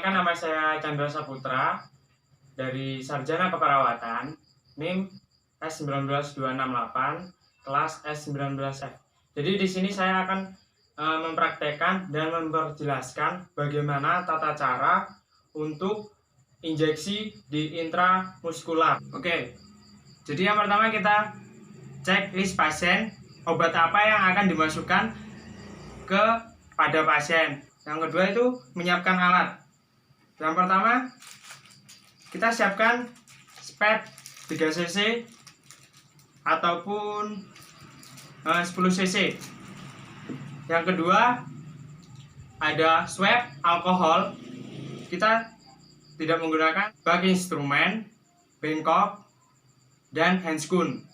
Perkenalkan, nama saya Chandra Saputra dari Sarjana Keperawatan, NIM S19268, kelas S19F. Jadi di sini saya akan mempraktekkan dan memperjelaskan bagaimana tata cara untuk injeksi di intramuskular. Oke. Jadi yang pertama kita cek list pasien, obat apa yang akan dimasukkan pada pasien. Yang kedua itu menyiapkan alat. Yang pertama kita siapkan spet 3 cc ataupun 10 cc. Yang kedua ada swab alkohol. Kita tidak menggunakan bag instrumen, bengkok, dan handscoon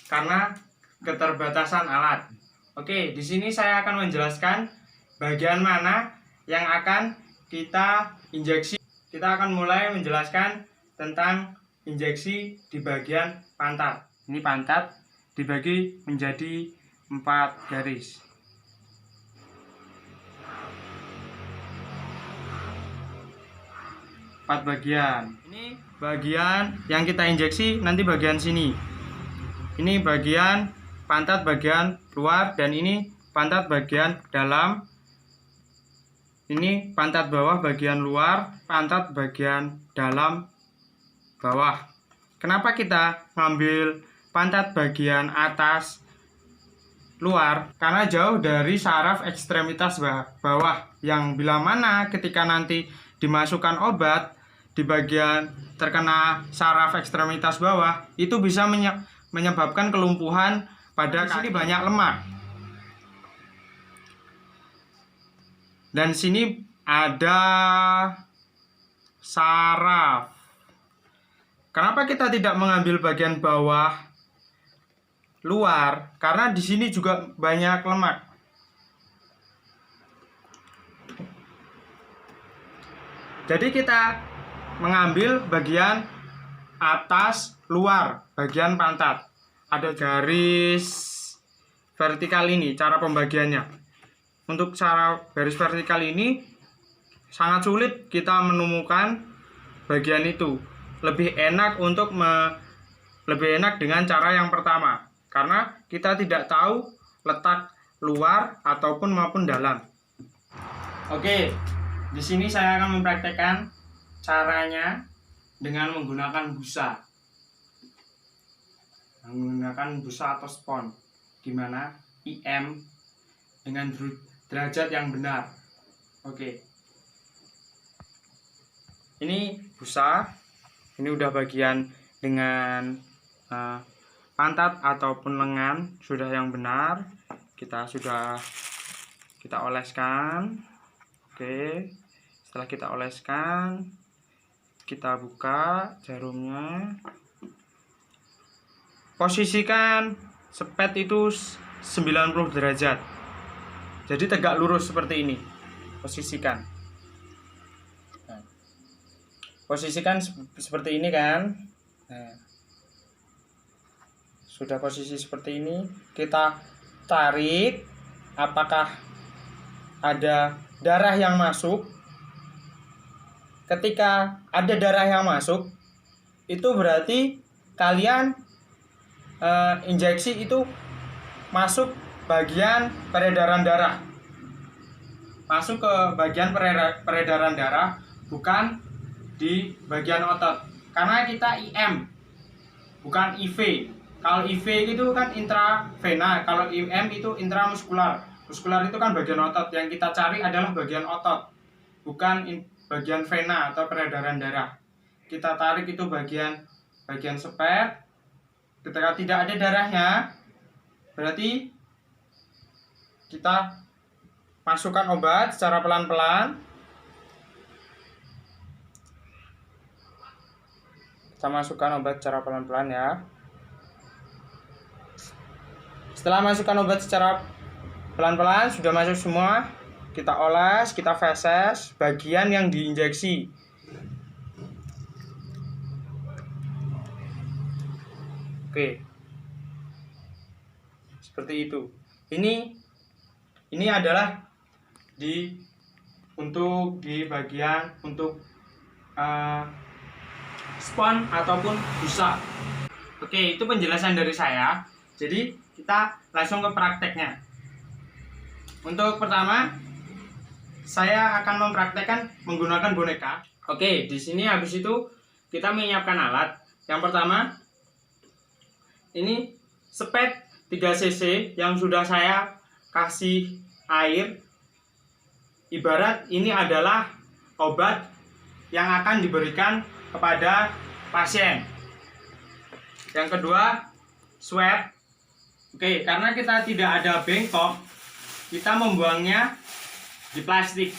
karena keterbatasan alat. Oke, di sini saya akan menjelaskan bagian mana yang akan kita injeksi. Kita akan mulai menjelaskan tentang injeksi di bagian pantat. Ini pantat dibagi menjadi 4 garis. Empat bagian. Ini bagian yang kita injeksi nanti bagian sini. Ini bagian pantat bagian luar dan ini pantat bagian dalam. Ini pantat bawah bagian luar, pantat bagian dalam bawah. Kenapa kita ngambil pantat bagian atas luar? Karena jauh dari saraf ekstremitas bawah, yang bila mana ketika nanti dimasukkan obat di bagian terkena saraf ekstremitas bawah, itu bisa menyebabkan kelumpuhan pada kaki. Sini banyak lemak. Dan sini ada saraf. Kenapa kita tidak mengambil bagian bawah luar? Karena di sini juga banyak lemak. Jadi kita mengambil bagian atas luar, bagian pantat. Ada garis vertikal ini, cara pembagiannya. Untuk cara garis vertikal ini sangat sulit kita menemukan bagian itu. Lebih enak dengan cara yang pertama, karena kita tidak tahu letak luar ataupun maupun dalam. Oke, di sini saya akan mempraktekkan caranya dengan menggunakan busa. Menggunakan busa atau spons, di mana IM dengan derajat yang benar. Oke. Ini busa. Ini udah bagian dengan pantat ataupun lengan sudah yang benar. Kita oleskan. Oke. Setelah kita oleskan, kita buka jarumnya. Posisikan spet itu 90 derajat. Jadi tegak lurus seperti ini. Posisikan. Posisikan seperti ini kan. Nah, sudah posisi seperti ini, kita tarik. Apakah ada darah yang masuk? Ketika ada darah yang masuk, itu berarti kalian injeksi itu masuk bagian peredaran darah. Masuk ke bagian peredaran darah, bukan di bagian otot. Karena kita IM, bukan IV. Kalau IV itu kan intravena, kalau IM itu intramuskular. Muskular itu kan bagian otot. Yang kita cari adalah bagian otot, bukan bagian vena atau peredaran darah. Kita tarik itu bagian spet. Ketika tidak ada darahnya, berarti kita masukkan obat secara pelan-pelan. Kita masukkan obat secara pelan-pelan ya. Setelah masukkan obat secara pelan-pelan, sudah masuk semua, kita oles, kita feses bagian yang diinjeksi. Oke. Seperti itu. Ini adalah di untuk di bagian untuk spons ataupun busa. Oke, itu penjelasan dari saya. Jadi kita langsung ke prakteknya. Untuk pertama, saya akan mempraktekkan menggunakan boneka. Oke, di sini habis itu kita menyiapkan alat. Yang pertama, ini spet 3 cc yang sudah saya kasih air. Ibarat ini adalah obat yang akan diberikan kepada pasien. Yang kedua, swab. Oke, karena kita tidak ada bengkok, kita membuangnya di plastik.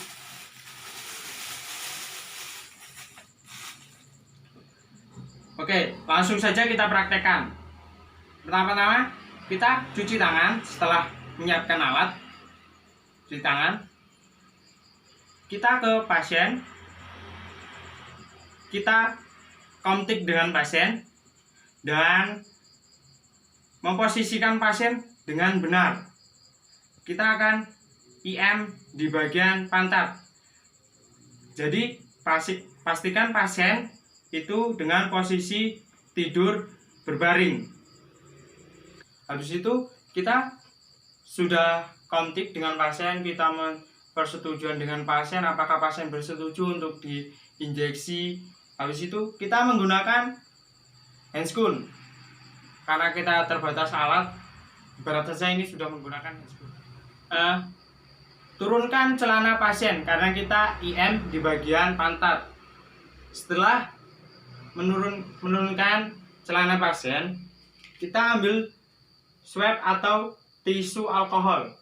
Oke, langsung saja kita praktekkan. Pertama-tama kita cuci tangan setelah menyiapkan alat. Cuci tangan. Kita ke pasien. Kita kontak dengan pasien dan memposisikan pasien dengan benar. Kita akan IM di bagian pantat. Jadi pastikan pasien itu dengan posisi tidur berbaring. Habis itu kita sudah kontak dengan pasien, kita persetujuan dengan pasien apakah pasien bersetuju untuk diinjeksi. Habis itu kita menggunakan handscoon. Karena kita terbatas alat, ibarat saja ini sudah menggunakan handscoon. Turunkan celana pasien karena kita IM di bagian pantat. Setelah menurunkan celana pasien, kita ambil swab atau tisu alkohol.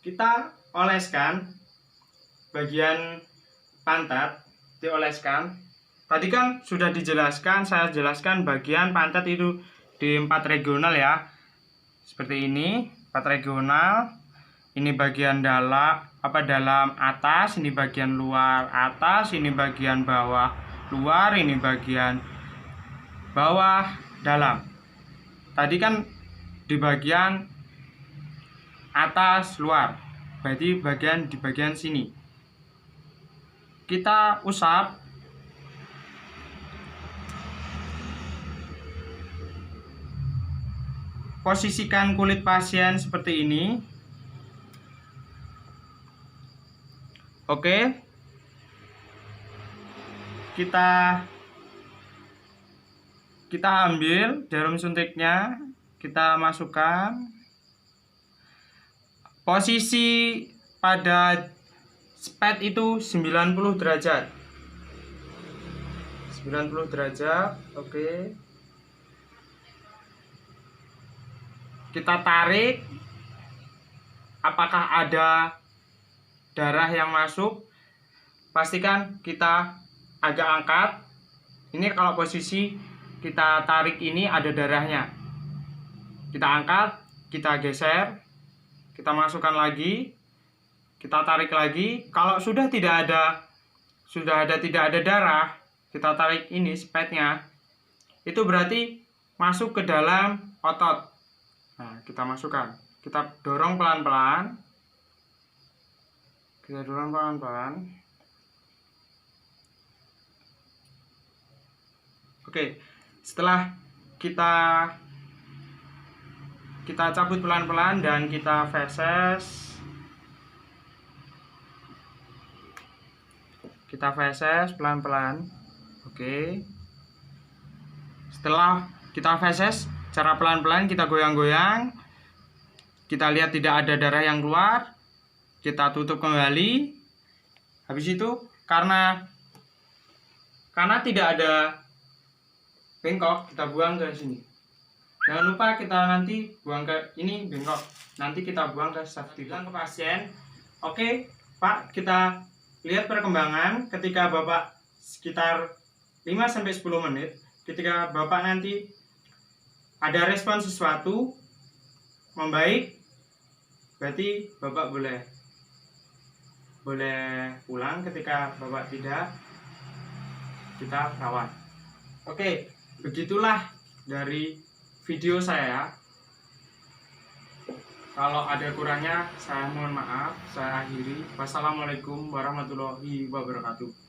Kita oleskan bagian pantat, dioleskan. Tadi kan sudah dijelaskan, saya jelaskan bagian pantat itu di 4 regional ya. Seperti ini, 4 regional. Ini bagian dalam atas, ini bagian luar atas, ini bagian bawah luar, ini bagian bawah dalam. Tadi kan di bagian atas luar, berarti di bagian sini. Kita usap. Posisikan kulit pasien seperti ini. Oke. Kita ambil jarum suntiknya, kita masukkan. Posisi pada spet itu 90 derajat. 90 derajat, oke. Kita tarik. Apakah ada darah yang masuk? Pastikan kita agak angkat. Ini kalau posisi kita tarik ini ada darahnya. Kita angkat, kita geser, kita masukkan lagi, kita tarik lagi. Kalau sudah tidak ada darah, kita tarik ini spetnya. Itu berarti masuk ke dalam otot. Nah, kita masukkan. Kita dorong pelan-pelan. Kita dorong pelan-pelan. Oke, setelah kita cabut pelan-pelan dan kita feses. Kita feses pelan-pelan. Oke. Setelah kita feses, cara pelan-pelan kita goyang-goyang. Kita lihat tidak ada darah yang keluar. Kita tutup kembali. Habis itu karena tidak ada bengkok, kita buang ke sini. Jangan lupa kita nanti buang ke ini bengkok. Nanti kita buang ke safety. Bilang ke pasien, oke, Pak, kita lihat perkembangan ketika Bapak sekitar 5-10 menit. Ketika Bapak nanti ada respon sesuatu membaik, berarti Bapak boleh pulang. Ketika Bapak tidak, kita rawat. Oke, begitulah dari video saya. Kalau ada kurangnya, saya mohon maaf. Saya akhiri. Wassalamualaikum warahmatullahi wabarakatuh.